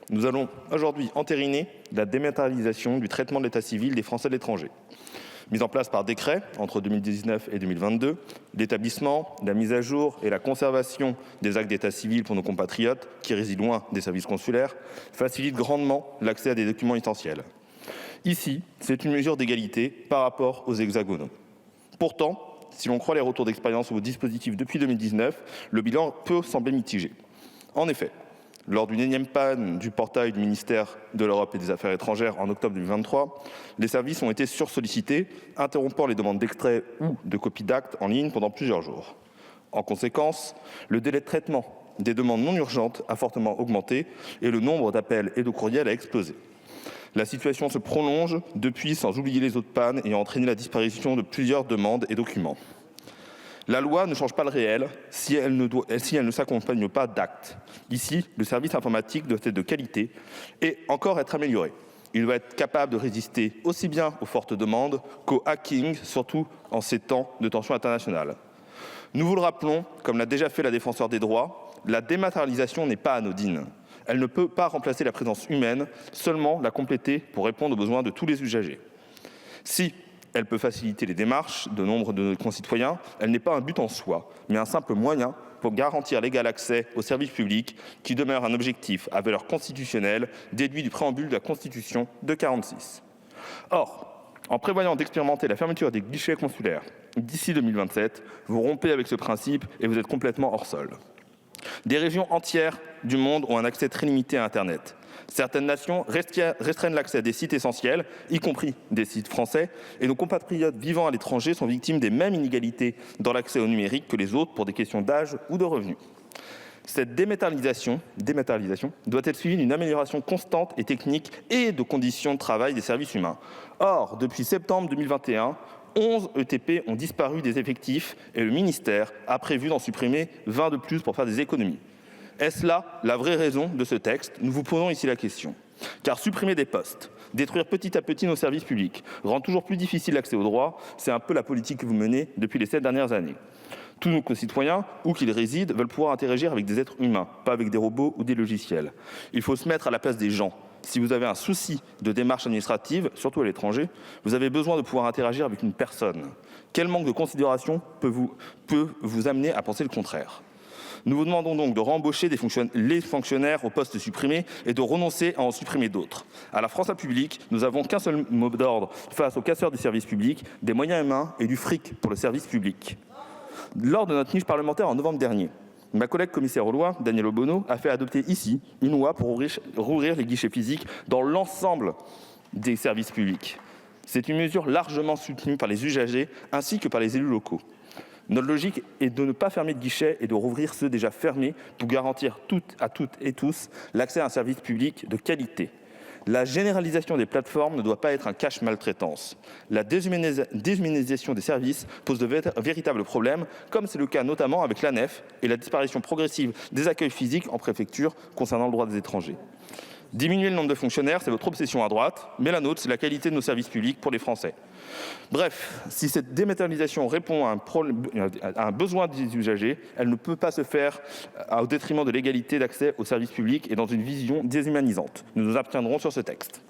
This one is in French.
Nous allons aujourd'hui entériner la dématérialisation du traitement de l'état civil des Français de l'étranger. Mise en place par décret entre 2019 et 2022, l'établissement, la mise à jour et la conservation des actes d'état civil pour nos compatriotes qui résident loin des services consulaires facilite grandement l'accès à des documents essentiels. Ici, c'est une mesure d'égalité par rapport aux hexagonaux. Pourtant, si l'on croit les retours d'expérience au dispositif depuis 2019, le bilan peut sembler mitigé. En effet, lors d'une énième panne du portail du ministère de l'Europe et des Affaires étrangères en octobre 2023, les services ont été sursollicités, interrompant les demandes d'extrait ou de copie d'actes en ligne pendant plusieurs jours. En conséquence, le délai de traitement des demandes non urgentes a fortement augmenté et le nombre d'appels et de courriels a explosé. La situation se prolonge depuis, sans oublier les autres pannes ayant entraîné la disparition de plusieurs demandes et documents. La loi ne change pas le réel si elle ne s'accompagne pas d'actes. Ici, le service informatique doit être de qualité et encore être amélioré. Il doit être capable de résister aussi bien aux fortes demandes qu'au hacking, surtout en ces temps de tension internationale. Nous vous le rappelons, comme l'a déjà fait la défenseure des droits, la dématérialisation n'est pas anodine. Elle ne peut pas remplacer la présence humaine, seulement la compléter pour répondre aux besoins de tous les usagers. Si elle peut faciliter les démarches de nombre de nos concitoyens, elle n'est pas un but en soi, mais un simple moyen pour garantir l'égal accès aux services publics qui demeure un objectif à valeur constitutionnelle déduit du préambule de la Constitution de 1946. Or, en prévoyant d'expérimenter la fermeture des guichets consulaires d'ici 2027, vous rompez avec ce principe et vous êtes complètement hors sol. Des régions entières du monde ont un accès très limité à Internet. Certaines nations restreignent l'accès à des sites essentiels, y compris des sites français, et nos compatriotes vivant à l'étranger sont victimes des mêmes inégalités dans l'accès au numérique que les autres pour des questions d'âge ou de revenus. Cette dématérialisation doit être suivie d'une amélioration constante et technique et de conditions de travail des services humains. Or, depuis septembre 2021, 11 ETP ont disparu des effectifs et le ministère a prévu d'en supprimer 20 de plus pour faire des économies. Est-ce là la vraie raison de ce texte? Nous vous posons ici la question. Car supprimer des postes, détruire petit à petit nos services publics, rend toujours plus difficile l'accès aux droits, c'est un peu la politique que vous menez depuis les 7 dernières années. Tous nos concitoyens, où qu'ils résident, veulent pouvoir interagir avec des êtres humains, pas avec des robots ou des logiciels. Il faut se mettre à la place des gens. Si vous avez un souci de démarche administrative, surtout à l'étranger, vous avez besoin de pouvoir interagir avec une personne. Quel manque de considération peut vous amener à penser le contraire? Nous vous demandons donc de rembaucher les fonctionnaires aux postes supprimés et de renoncer à en supprimer d'autres. À la France Publique, nous n'avons qu'un seul mot d'ordre face aux casseurs du service public, des moyens humains et du fric pour le service public. Lors de notre niche parlementaire en novembre dernier, ma collègue commissaire aux lois, Danielle Obono, a fait adopter ici une loi pour rouvrir les guichets physiques dans l'ensemble des services publics. C'est une mesure largement soutenue par les usagers ainsi que par les élus locaux. Notre logique est de ne pas fermer de guichets et de rouvrir ceux déjà fermés pour garantir à toutes et tous l'accès à un service public de qualité. La généralisation des plateformes ne doit pas être un cache-maltraitance. La déshumanisation des services pose de véritables problèmes, comme c'est le cas notamment avec l'ANEF et la disparition progressive des accueils physiques en préfecture concernant le droit des étrangers. Diminuer le nombre de fonctionnaires, c'est votre obsession à droite, mais la nôtre, c'est la qualité de nos services publics pour les Français. Bref, si cette dématérialisation répond à un besoin des usagers, elle ne peut pas se faire au détriment de l'égalité d'accès aux services publics et dans une vision déshumanisante. Nous nous abstiendrons sur ce texte.